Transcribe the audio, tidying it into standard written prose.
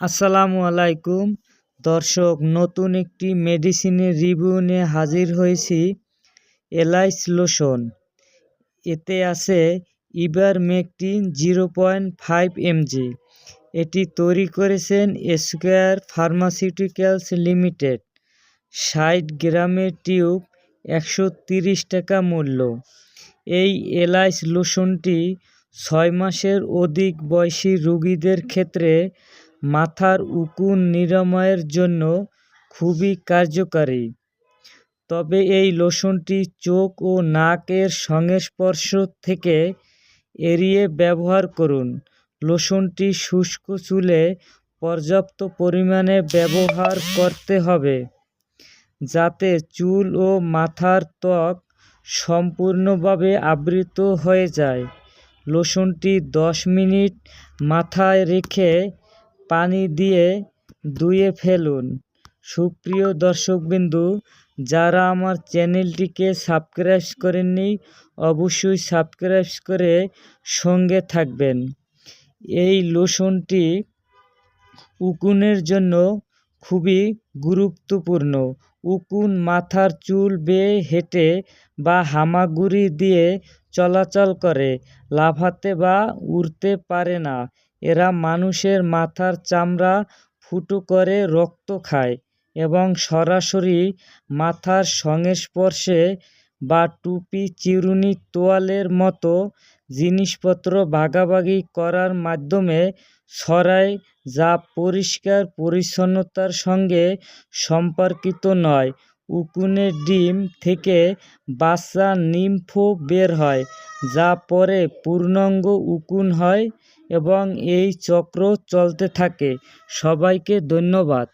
আসসালামু আলাইকুম দর্শক, নতুন একটি মেডিসিনের রিভিউ নিয়ে হাজির হয়েছি। এলাইস লোশন, এতে আছে ইভারমেকটিন 0.5 mg। এটি তৈরি করেছেন স্কয়ার ফার্মাসিউটিক্যালস লিমিটেড। 60 গ্রামের টিউব, 130 টাকা মূল্য। এই এলাইস লোশনটি 6 মাসের অধিক বয়সী রোগীদের ক্ষেত্রে মাথার উকুন নিরাময়ের জন্য খুবই কার্যকারী। তবে এই লোশনটি চোখ ও নাকের সংস্পর্শ থেকে এড়িয়ে ব্যবহার করুন। লোশনটি শুষ্ক চুলে পর্যাপ্ত পরিমাণে ব্যবহার করতে হবে, যাতে চুল ও মাথার ত্বক সম্পূর্ণভাবে আবৃত হয়ে যায়। লোশনটি 10 মিনিট মাথায় রেখে পানি দিয়ে ধুয়ে ফেলুন। সুপ্রিয় দর্শকবৃন্দু, যারা আমার চ্যানেলটিকে সাবস্ক্রাইব করেননি, অবশ্যই সাবস্ক্রাইব করে সঙ্গে থাকবেন। এই লোশনটি উকুনের জন্য খুবই গুরুত্বপূর্ণ। উকুন মাথার চুল বেয়ে হেঁটে বা হামাগুড়ি দিয়ে চলাচল করে, লাফাতে বা উড়তে পারে না। এরা মানুষের মাথার চামড়া ফুটো করে রক্ত খায় এবং সরাসরি মাথার সংস্পর্শে বা টুপি, চিরুনি, তোয়ালের মতো জিনিসপত্র ভাগাভাগি করার মাধ্যমে ছড়ায়, যা পরিষ্কার পরিচ্ছন্নতার সঙ্গে সম্পর্কিত নয়। উকুনের ডিম থেকে বাচ্চা নিম্ফো বের হয়, যা পরে পূর্ণাঙ্গ উকুন হয় এবং এই চক্র চলতে থাকে। সবাইকে ধন্যবাদ।